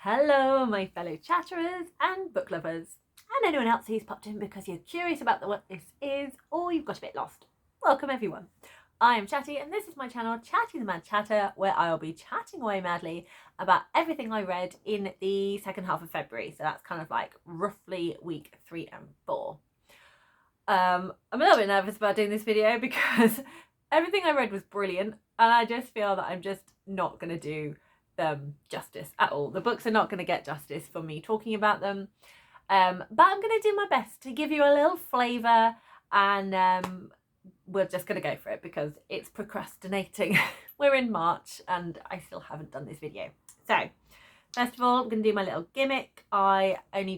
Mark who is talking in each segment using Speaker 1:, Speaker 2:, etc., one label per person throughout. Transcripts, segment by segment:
Speaker 1: Hello, my fellow chatterers and book lovers, and anyone else who's popped in because you're curious about what this is or you've got a bit lost. Welcome, everyone. I am Chatty, and this is my channel, Chatty the Mad Chatter, where I'll be chatting away madly about everything I read in the second half of February. So that's kind of like roughly week 3 and 4. I'm a little bit nervous about doing this video because everything I read was brilliant, and I just feel that I'm just not going to do them justice at all. The books are not going to get justice for me talking about them, but I'm going to do my best to give you a little flavour, and we're just going to go for it because it's procrastinating. We're in March and I still haven't done this video. So first of all, I'm going to do my little gimmick. I only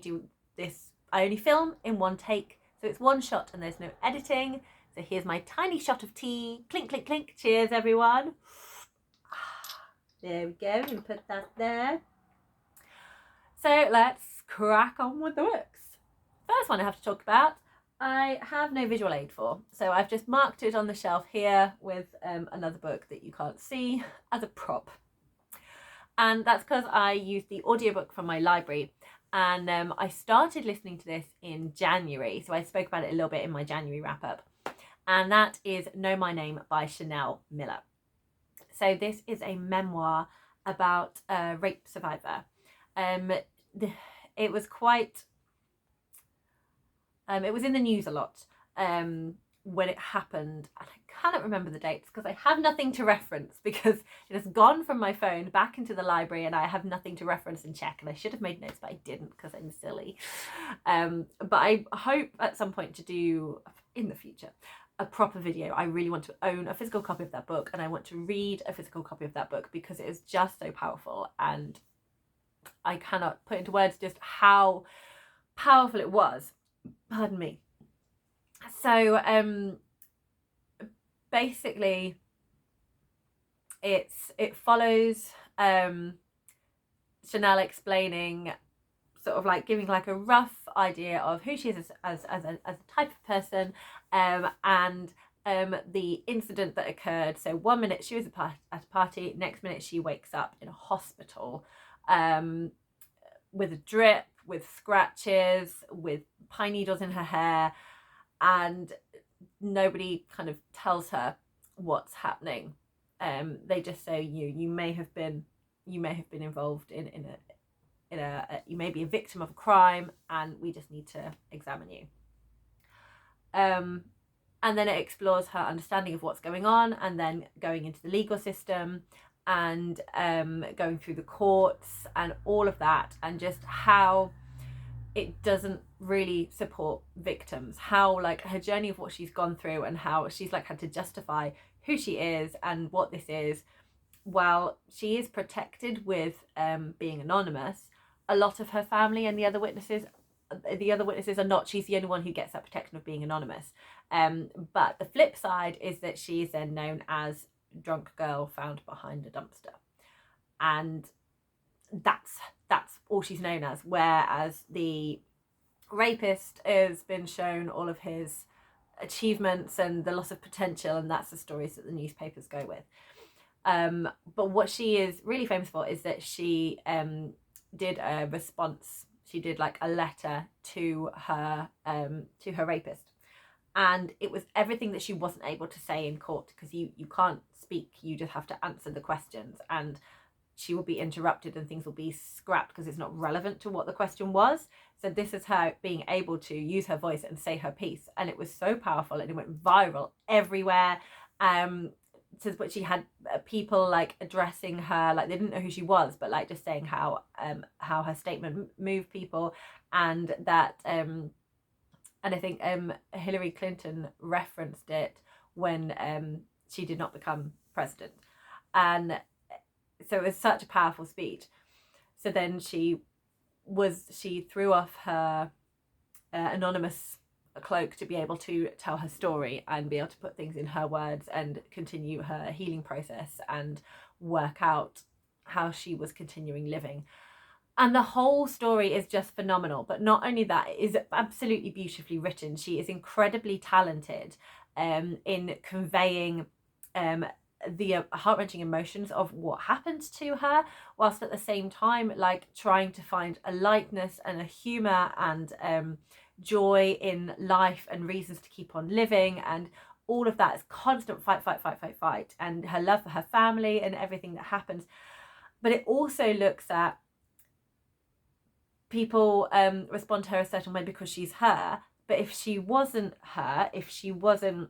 Speaker 1: film in one take, so it's one shot and there's no editing. So here's my tiny shot of tea. Clink, clink, clink. Cheers, everyone. There we go, and put that there. So let's crack on with the books. First one I have to talk about, I have no visual aid for. So I've just marked it on the shelf here with another book that you can't see as a prop. And that's because I used the audiobook from my library. And I started listening to this in January. So I spoke about it a little bit in my January wrap up. And that is Know My Name by Chanel Miller. So this is a memoir about a rape survivor. It was quite, it was in the news a lot when it happened. And I cannot remember the dates because I have nothing to reference because it has gone from my phone back into the library and I have nothing to reference and check. And I should have made notes, but I didn't because I'm silly. But I hope at some point to do in the future a proper video. I really want to own a physical copy of that book, and I want to read a physical copy of that book because it is just so powerful, and I cannot put into words just how powerful it was. Pardon me. So basically it follows Chanel explaining, sort of like giving like a rough idea of who she is as a type of person, and the incident that occurred. So 1 minute she was at a party, next minute she wakes up in a hospital with a drip, with scratches, with pine needles in her hair, and nobody kind of tells her what's happening. They just say you may have been involved in you may be a victim of a crime, and we just need to examine you. And then it explores her understanding of what's going on, and then going into the legal system, and going through the courts and all of that, and just how it doesn't really support victims, how like her journey of what she's gone through and how she's like had to justify who she is and what this is. While she is protected with being anonymous, a lot of her family and the other witnesses are not. She's the only one who gets that protection of being anonymous. But the flip side is that she is then known as drunk girl found behind a dumpster, and that's all she's known as. Whereas the rapist has been shown all of his achievements and the loss of potential, and that's the stories that the newspapers go with. But what she is really famous for is that she did a response. She did like a letter to her rapist, and it was everything that she wasn't able to say in court, because you can't speak, you just have to answer the questions, and she will be interrupted and things will be scrapped because it's not relevant to what the question was. So this is her being able to use her voice and say her piece, and it was so powerful and it went viral everywhere. But she had people like addressing her, like they didn't know who she was, but like just saying how her statement moved people, and that and I think Hillary Clinton referenced it when she did not become president, and so it was such a powerful speech. So then she threw off her anonymous cloak to be able to tell her story and be able to put things in her words and continue her healing process and work out how she was continuing living. And the whole story is just phenomenal. But not only that, it is absolutely beautifully written. She is incredibly talented in conveying the heart-wrenching emotions of what happened to her, whilst at the same time like trying to find a lightness and a humor and joy in life and reasons to keep on living, and all of that is constant fight, and her love for her family and everything that happens. But it also looks at people respond to her a certain way because she's her, but if she wasn't her, if she wasn't,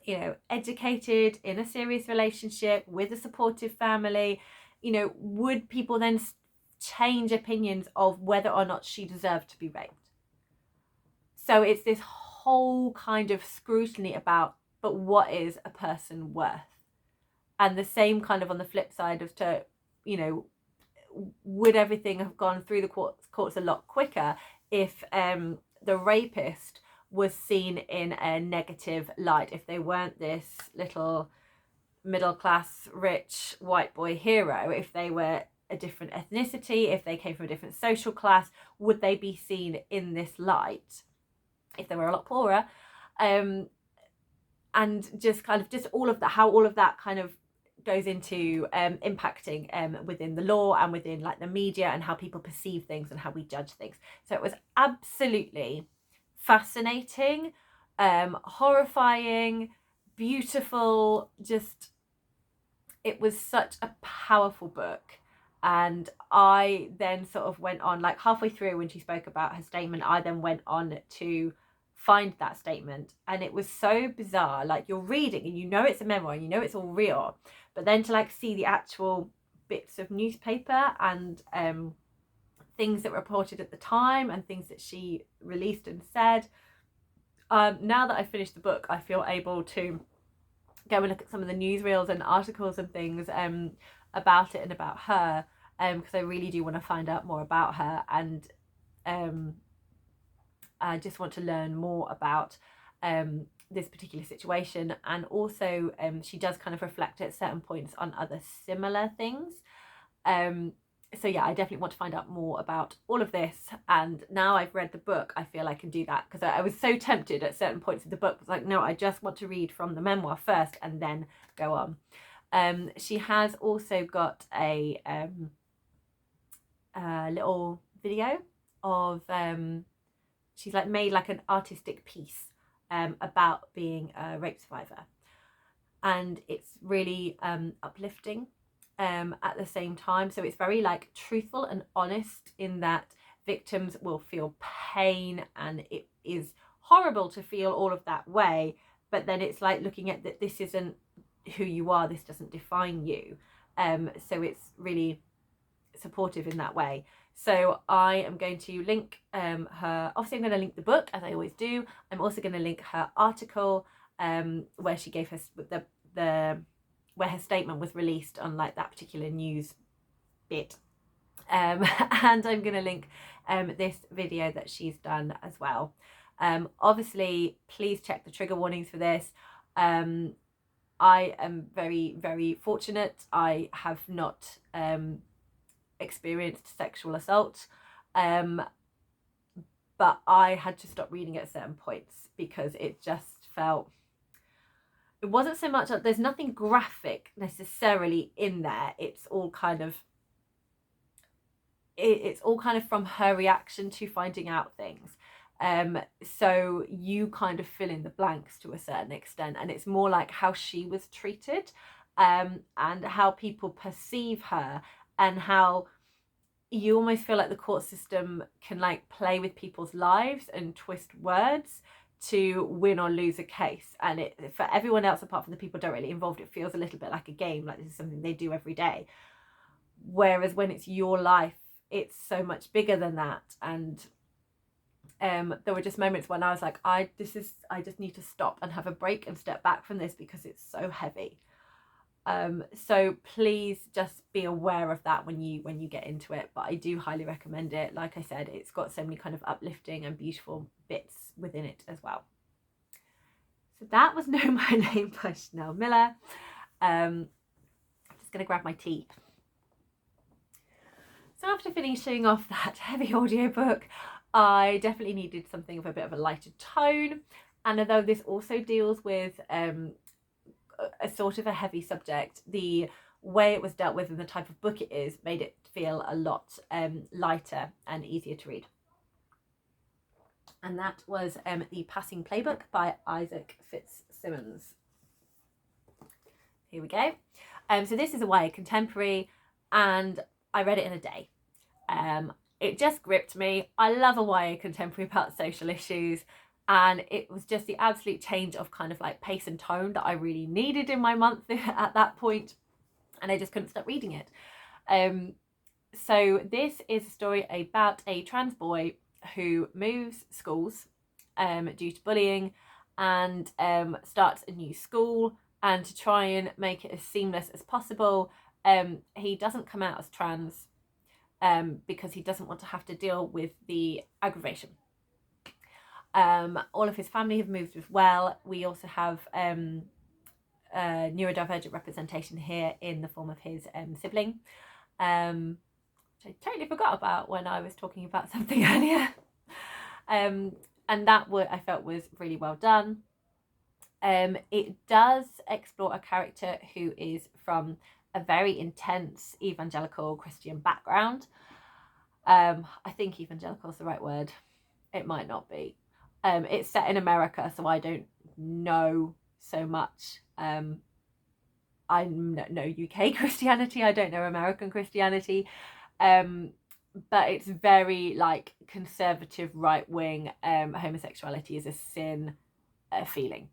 Speaker 1: you know, educated in a serious relationship with a supportive family, you know, would people then change opinions of whether or not she deserved to be raped? So it's this whole kind of scrutiny about, but what is a person worth? And the same kind of on the flip side of, to, you know, would everything have gone through the courts a lot quicker if the rapist was seen in a negative light, if they weren't this little middle class rich white boy hero, if they were a different ethnicity, if they came from a different social class, would they be seen in this light if they were a lot poorer? And just kind of just all of that, how all of that kind of goes into impacting within the law and within like the media and how people perceive things and how we judge things. So it was absolutely fascinating, horrifying, beautiful, just it was such a powerful book. And I then sort of went on, like halfway through when she spoke about her statement, I then went on to find that statement, and it was so bizarre. Like you're reading and you know it's a memoir and you know it's all real, but then to like see the actual bits of newspaper and things that were reported at the time and things that she released and said, now that I finished the book, I feel able to go and look at some of the newsreels and articles and things about it and about her, because I really do want to find out more about her, and I just want to learn more about this particular situation. And also she does kind of reflect at certain points on other similar things. So yeah, I definitely want to find out more about all of this. And now I've read the book, I feel I can do that, because I was so tempted at certain points of the book. I was like, no, I just want to read from the memoir first and then go on. She has also got a little video of she's like made like an artistic piece about being a rape survivor, and it's really uplifting at the same time. So it's very like truthful and honest in that victims will feel pain, and it is horrible to feel all of that way, but then it's like looking at that this isn't who you are, this doesn't define you. So it's really supportive in that way. So I am going to link her, obviously I'm going to link the book as I always do. I'm also going to link her article where she gave her where her statement was released on like that particular news bit, and I'm going to link this video that she's done as well. Obviously please check the trigger warnings for this. I am very, very fortunate. I have not experienced sexual assault, but I had to stop reading at certain points because it just felt, it wasn't so much, there's nothing graphic necessarily in there. It's all kind of, it's all kind of from her reaction to finding out things. So you kind of fill in the blanks to a certain extent, and it's more like how she was treated, and how people perceive her, and how you almost feel like the court system can like play with people's lives and twist words to win or lose a case. And it, for everyone else apart from the people directly involved, it feels a little bit like a game, like this is something they do every day. Whereas when it's your life, it's so much bigger than that. And there were just moments when I was like, I just need to stop and have a break and step back from this because it's so heavy. So please just be aware of that when you get into it. But I do highly recommend it. Like I said, it's got so many kind of uplifting and beautiful bits within it as well. So that was Know My Name by Chanel Miller. I'm just going to grab my tea. So after finishing off that heavy audiobook, I definitely needed something of a bit of a lighter tone. And although this also deals with a sort of a heavy subject, the way it was dealt with and the type of book it is made it feel a lot lighter and easier to read. And that was the Passing Playbook by Isaac Fitzsimmons. Here we go. So this is a YA contemporary, and I read it in a day. It just gripped me. I love a YA contemporary about social issues, and it was just the absolute change of kind of like pace and tone that I really needed in my month at that point, and I just couldn't stop reading it. So this is a story about a trans boy who moves schools due to bullying, and starts a new school, and to try and make it as seamless as possible, he doesn't come out as trans because he doesn't want to have to deal with the aggravation. All of his family have moved as well. We also have neurodivergent representation here in the form of his sibling, which I totally forgot about when I was talking about something earlier. And that I felt was really well done. It does explore a character who is from a very intense evangelical Christian background. I think evangelical is the right word. It might not be. It's set in America, so I don't know so much. I know UK Christianity, I don't know American Christianity. But it's very like conservative, right wing. Homosexuality is a sin feeling.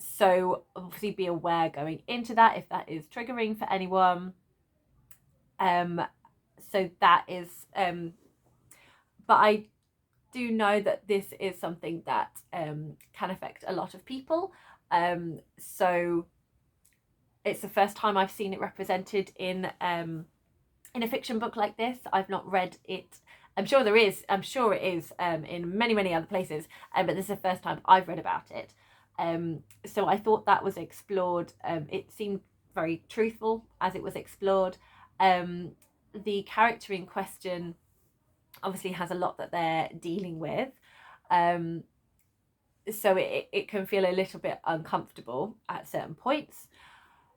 Speaker 1: So obviously be aware going into that if that is triggering for anyone. So that is, but I do know that this is something that can affect a lot of people. So it's the first time I've seen it represented in a fiction book like this. I've not read it. I'm sure it is in many other places, but this is the first time I've read about it. So I thought that was explored. It seemed very truthful as it was explored. The character in question obviously has a lot that they're dealing with. So it can feel a little bit uncomfortable at certain points.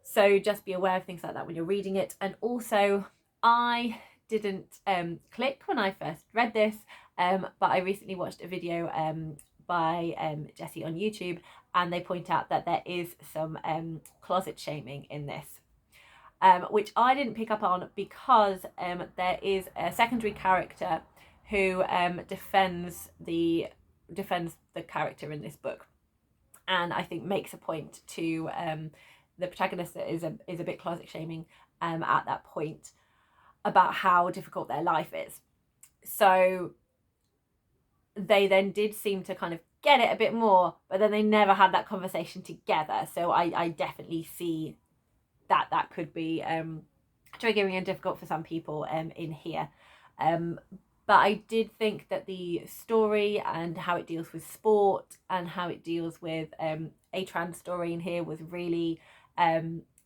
Speaker 1: So just be aware of things like that when you're reading it. And also, I didn't click when I first read this, but I recently watched a video by Jessie on YouTube, and they point out that there is some closet shaming in this, which I didn't pick up on because there is a secondary character who defends the character in this book, and I think makes a point to the protagonist that is a bit closet shaming at that point about how difficult their life is. So they then did seem to kind of get it a bit more, but then they never had that conversation together. So I definitely see that could be triggering and difficult for some people in here. But I did think that the story and how it deals with sport and how it deals with a trans story in here was really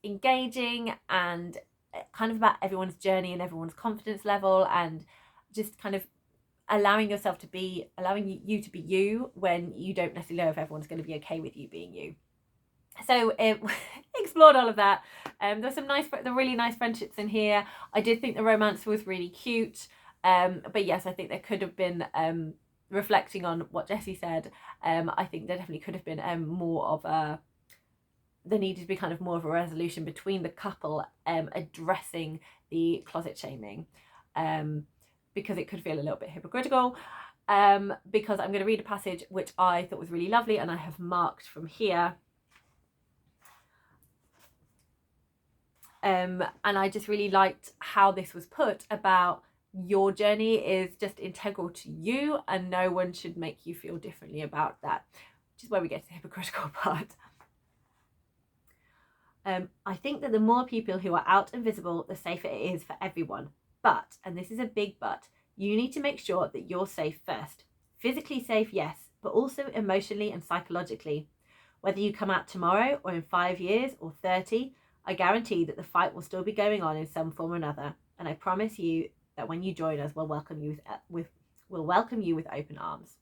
Speaker 1: engaging and kind of about everyone's journey and everyone's confidence level, and just kind of allowing you to be you when you don't necessarily know if everyone's going to be okay with you being you. So it explored all of that. There's some really nice friendships in here. I did think the romance was really cute. But yes, I think there could have been, reflecting on what Jessie said, I think there definitely could have been there needed to be kind of more of a resolution between the couple addressing the closet shaming, because it could feel a little bit hypocritical. Because I'm going to read a passage which I thought was really lovely, and I have marked from here. And I just really liked how this was put about your journey is just integral to you, and no one should make you feel differently about that, which is where we get to the hypocritical part. I think that the more people who are out and visible, the safer it is for everyone. But, and this is a big but, you need to make sure that you're safe first. Physically safe, yes, but also emotionally and psychologically. Whether you come out tomorrow or in 5 years or 30, I guarantee that the fight will still be going on in some form or another. And I promise you that when you join us, we'll welcome you with open arms.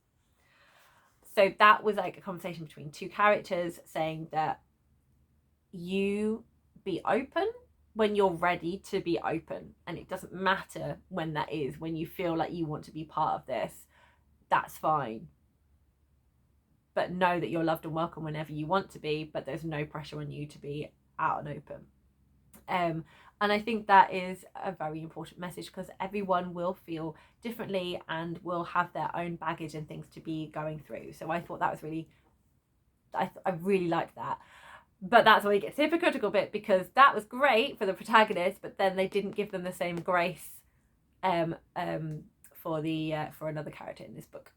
Speaker 1: So that was like a conversation between two characters saying that you be open when you're ready to be open, and it doesn't matter when that is. When you feel like you want to be part of this, that's fine, but know that you're loved and welcome whenever you want to be, but there's no pressure on you to be out and open. And I think that is a very important message, because everyone will feel differently and will have their own baggage and things to be going through. So I thought that was really, I really liked that. But that's where it gets hypocritical bit, because that was great for the protagonist, but then they didn't give them the same grace for another character in this book.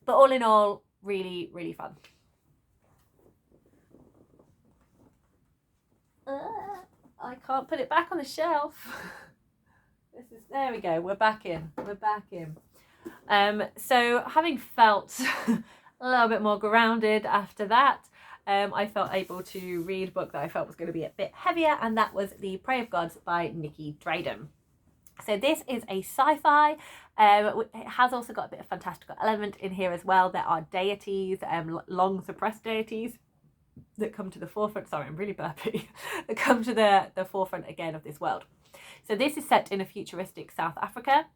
Speaker 1: But all in all, really, really fun. I can't put it back on the shelf. There we go. We're back in. So having felt a little bit more grounded after that, I felt able to read a book that I felt was going to be a bit heavier, and that was The Prey of Gods by Nikki Drayden. So this is a sci-fi. It has also got a bit of fantastical element in here as well. There are deities, long suppressed deities, that come to the forefront. Sorry, I'm really burpy. That come to the forefront again of this world. So this is set in a futuristic South Africa,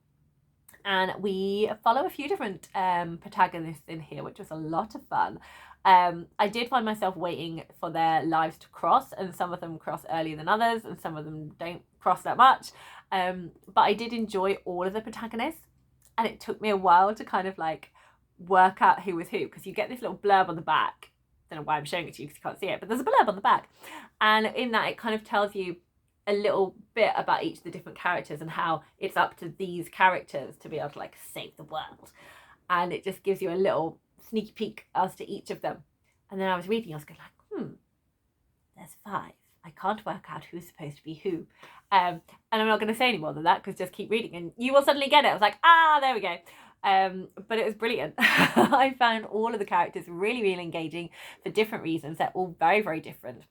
Speaker 1: and we follow a few different protagonists in here, which was a lot of fun. I did find myself waiting for their lives to cross, and some of them cross earlier than others, and some of them don't cross that much. But I did enjoy all of the protagonists, and it took me a while to kind of like work out who was who, because you get this little blurb on the back. I don't know why I'm showing it to you because you can't see it, but there's a blurb on the back, and in that it kind of tells you a little bit about each of the different characters and how it's up to these characters to be able to like save the world, and it just gives you a little sneaky peek as to each of them. And then I was reading, I was going like, there's 5. I can't work out who's supposed to be who, and I'm not going to say any more than that, because just keep reading and you will suddenly get it. I was like, there we go. But it was brilliant. I found all of the characters really, really engaging for different reasons. They're all very, very different.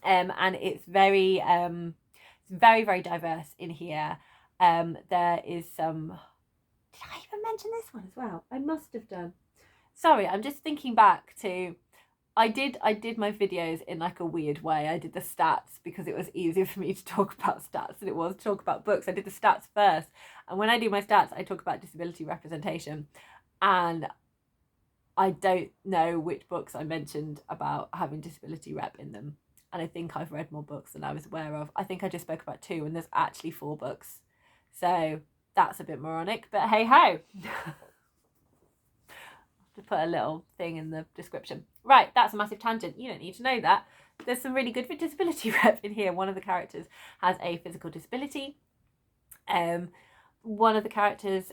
Speaker 1: And it's very, very diverse in here. There is some, did I even mention this one as well? I must have done. Sorry, I'm just thinking back to, I did my videos in like a weird way. I did the stats because it was easier for me to talk about stats than it was to talk about books. I did the stats first. And when I do my stats, I talk about disability representation. And I don't know which books I mentioned about having disability rep in them. And I think I've read more books than I was aware of. I think I just spoke about 2, and there's actually 4 books. So that's a bit moronic, but hey ho. To put a little thing in the description. Right, that's a massive tangent. You don't need to know that. There's some really good disability rep in here. One of the characters has a physical disability. One of the characters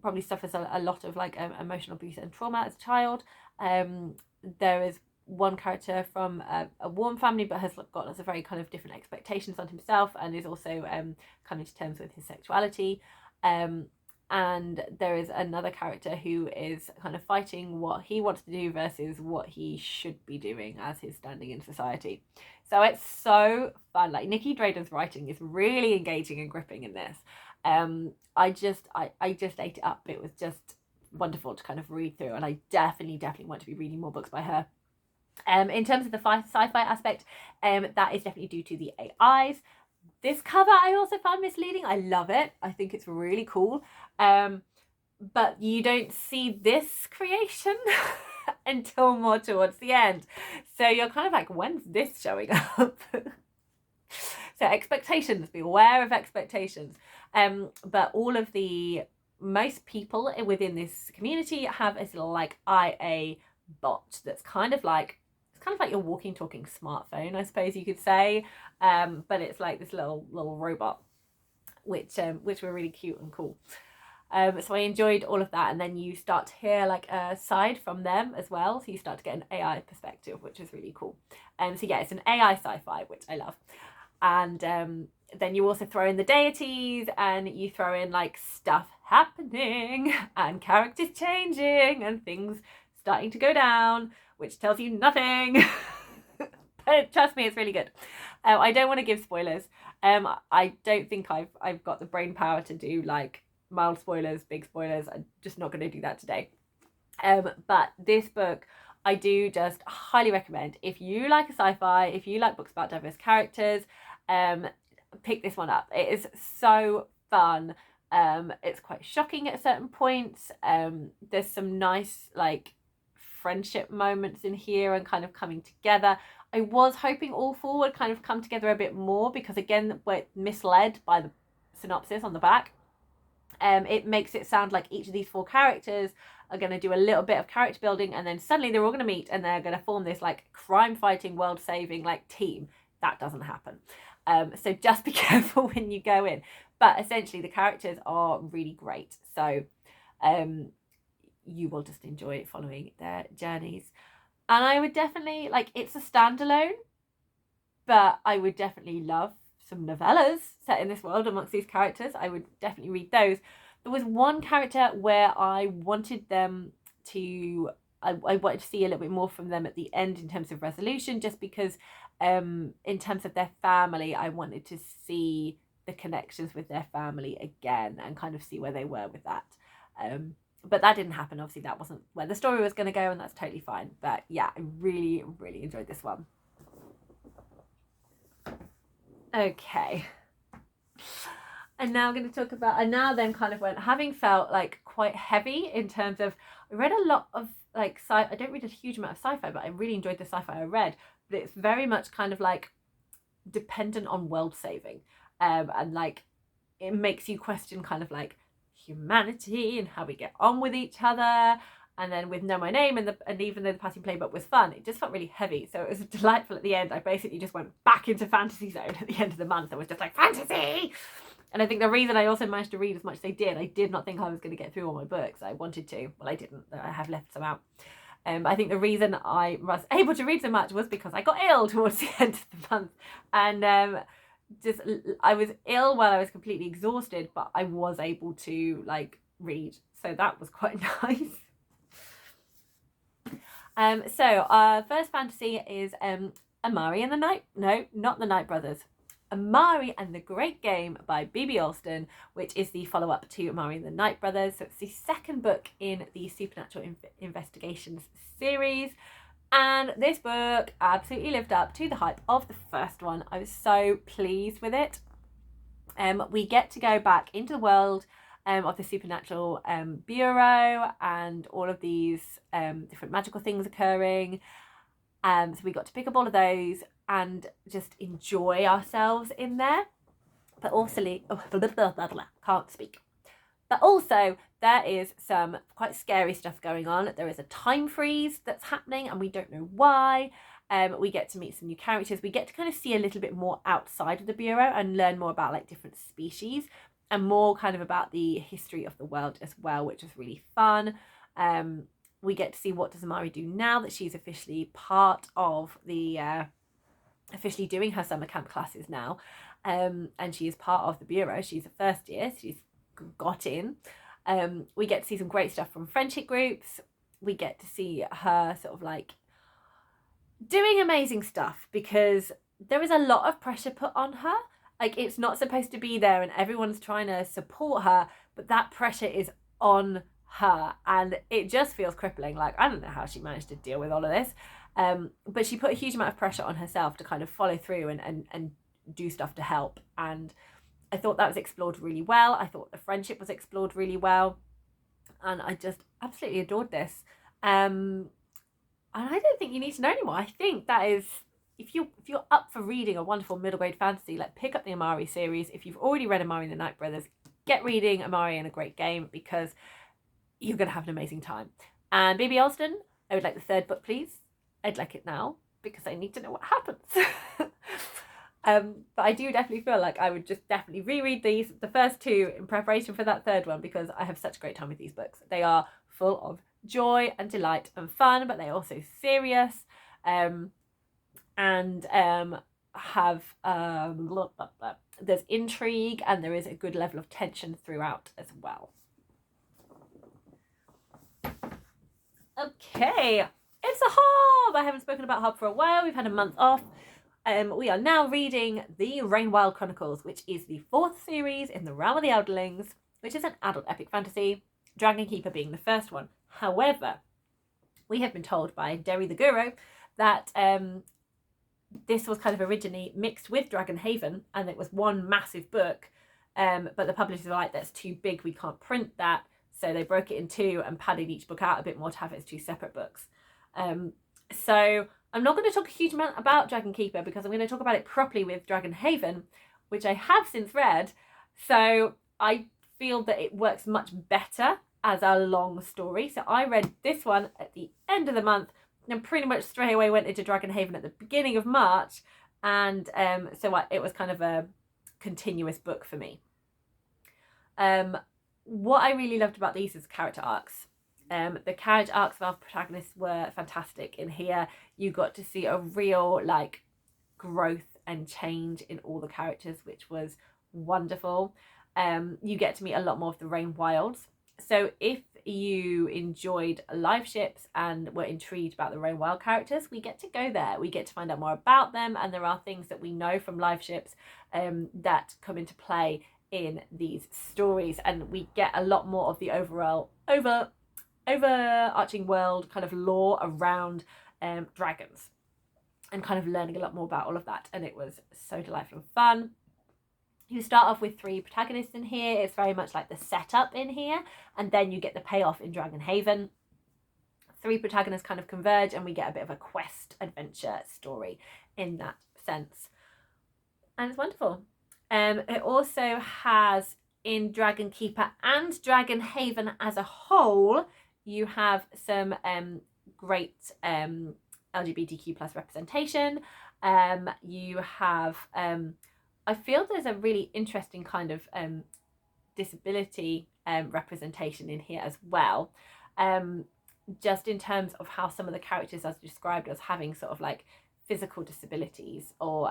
Speaker 1: probably suffers a lot of like emotional abuse and trauma as a child. There is one character from a warm family, but has got lots of very kind of different expectations on himself, and is also coming to terms with his sexuality. And there is another character who is kind of fighting what he wants to do versus what he should be doing as his standing in society. So it's so fun. Like, Nikki Drayden's writing is really engaging and gripping in this. I just ate it up. It was just wonderful to kind of read through, and I definitely want to be reading more books by her. In terms of the sci-fi aspect, that is definitely due to the AIs. This cover I also found misleading. I love it. I think it's really cool. But you don't see this creation until more towards the end. So you're kind of like, when's this showing up? So expectations, be aware of expectations. But most people within this community have a little like IA bot that's kind of like your walking, talking smartphone, I suppose you could say. But it's like this little robot, which were really cute and cool. So I enjoyed all of that, and then you start to hear like a side from them as well. So you start to get an AI perspective, which is really cool. So yeah, it's an AI sci-fi, which I love. And then you also throw in the deities, and you throw in like stuff happening and characters changing and things starting to go down, which tells you nothing. But trust me, it's really good. I don't want to give spoilers. I don't think I've got the brain power to do like mild spoilers, big spoilers. I'm just not going to do that today. But this book I do just highly recommend. If you like a sci-fi, if you like books about diverse characters, pick this one up. It is so fun. It's quite shocking at certain points. There's some nice like friendship moments in here and kind of coming together. I was hoping all four would kind of come together a bit more, because again, we're misled by the synopsis on the back. It makes it sound like each of these four characters are going to do a little bit of character building, and then suddenly they're all going to meet and they're going to form this like crime fighting, world saving like team. That doesn't happen. So just be careful when you go in. But essentially the characters are really great. So you will just enjoy following their journeys. And I would definitely, like, it's a standalone, but I would definitely love some novellas set in this world amongst these characters. I would definitely read those. There was one character where I wanted them to, I wanted to see a little bit more from them at the end in terms of resolution, just because in terms of their family, I wanted to see the connections with their family again and kind of see where they were with that. But that didn't happen. Obviously, that wasn't where the story was going to go, and that's totally fine. But yeah, I really, really enjoyed this one. Okay. And now I'm going to talk about, I now then kind of went, having felt like quite heavy in terms of, I read a lot of like I don't read a huge amount of sci-fi, but I really enjoyed the sci-fi I read. But it's very much kind of like dependent on world saving, and like it makes you question kind of like humanity and how we get on with each other. And then with Know My Name and even though the Passing Playbook was fun, it just felt really heavy. So it was delightful at the end. I basically just went back into fantasy zone at the end of the month. I was just like, fantasy! And I think the reason I also managed to read as much as I did not think I was going to get through all my books. I wanted to. Well, I didn't. I have left some out. I think the reason I was able to read so much was because I got ill towards the end of the month. And I was ill while I was completely exhausted, but I was able to like read. So that was quite nice. So our first fantasy is Amari and the Night, no, not the Night Brothers. Amari and the Great Game by B.B. Alston, which is the follow-up to Amari and the Night Brothers. So it's the second book in the Supernatural Investigations series. And this book absolutely lived up to the hype of the first one. I was so pleased with it. We get to go back into the world of the Supernatural Bureau and all of these different magical things occurring. So we got to pick up all of those and just enjoy ourselves in there. But also, can't speak. But also, there is some quite scary stuff going on. There is a time freeze that's happening and we don't know why. We get to meet some new characters. We get to kind of see a little bit more outside of the Bureau and learn more about like different species and more kind of about the history of the world as well, which was really fun. We get to see what does Amari do now that she's officially part of the, officially doing her summer camp classes now. And she is part of the Bureau. She's a first year, so she's got in. We get to see some great stuff from friendship groups. We get to see her sort of like doing amazing stuff because there is a lot of pressure put on her. Like it's not supposed to be there and everyone's trying to support her, but that pressure is on her and it just feels crippling. Like I don't know how she managed to deal with all of this, but she put a huge amount of pressure on herself to kind of follow through and do stuff to help. And I thought that was explored really well. I thought the friendship was explored really well, and I just absolutely adored this. And I don't think you need to know anymore. I think that is, if you're up for reading a wonderful middle grade fantasy, like pick up the Amari series. If you've already read Amari and the Night Brothers, get reading Amari and a Great Game because you're going to have an amazing time. And B.B. Alston, I would like the third book, please. I'd like it now because I need to know what happens. But I do definitely feel like I would just definitely reread the first two in preparation for that third one because I have such a great time with these books. They are full of joy and delight and fun, but they're also serious, and have there's intrigue and there is a good level of tension throughout as well. Okay, it's a Hob! I haven't spoken about Hob for a while. We've had a month off. We are now reading the Rainwild Chronicles, which is the fourth series in the Realm of the Elderlings, which is an adult epic fantasy, Dragon Keeper being the first one. However, we have been told by Derry the Guru that this was kind of originally mixed with Dragonhaven, and it was one massive book, but the publishers were like, that's too big, we can't print that, so they broke it in two and padded each book out a bit more to have it as two separate books. So I'm not going to talk a huge amount about Dragon Keeper, because I'm going to talk about it properly with Dragonhaven, which I have since read, so I feel that it works much better as a long story. So I read this one at the end of the month, and pretty much straight away went into Dragonhaven at the beginning of March, and it was kind of a continuous book for me. What I really loved about these is character arcs. The character arcs of our protagonists were fantastic in here. You got to see a real like growth and change in all the characters, which was wonderful. You get to meet a lot more of the Rainwilds. So if you enjoyed live ships and were intrigued about the Rainwild characters, we get to go there. We get to find out more about them, and there are things that we know from live ships that come into play in these stories, and we get a lot more of the overarching world kind of lore around dragons, and kind of learning a lot more about all of that, and it was so delightful and fun. You start off with 3 protagonists in here. It's very much like the setup in here, and then you get the payoff in Dragonhaven. 3 protagonists kind of converge, and we get a bit of a quest adventure story in that sense, and it's wonderful. It also has, in Dragon Keeper and Dragonhaven as a whole, you have some great LGBTQ plus representation. You have I feel there's a really interesting kind of disability representation in here as well, just in terms of how some of the characters are described as having sort of like physical disabilities, or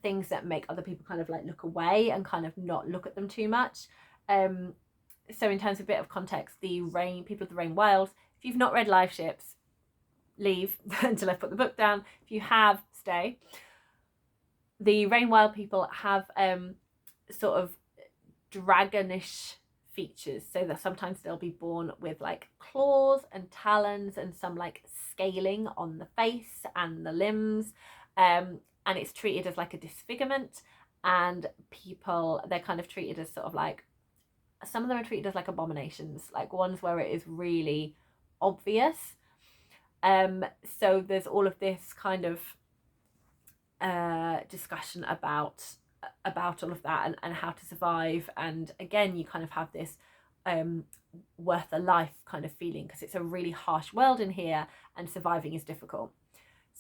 Speaker 1: things that make other people kind of like look away and kind of not look at them too much. So in terms of a bit of context, the people of the Rainwild, if you've not read Live Ships, leave until I put the book down. If you have, stay. The Rainwild people have sort of dragonish features, so that sometimes they'll be born with like claws and talons and some like scaling on the face and the limbs, and it's treated as like a disfigurement, and they're kind of treated as sort of like, some of them are treated as like abominations, like ones where it is really obvious. So there's all of this kind of discussion about all of that, and how to survive, and again you kind of have this worth a life kind of feeling, because it's a really harsh world in here and surviving is difficult.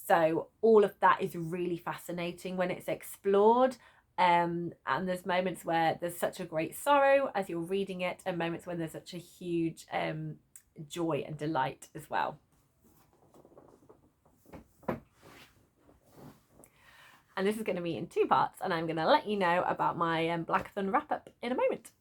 Speaker 1: So all of that is really fascinating when it's explored, and there's moments where there's such a great sorrow as you're reading it, and moments when there's such a huge joy and delight as well. And this is going to be in 2 parts, and I'm going to let you know about my Blackathon wrap up in a moment.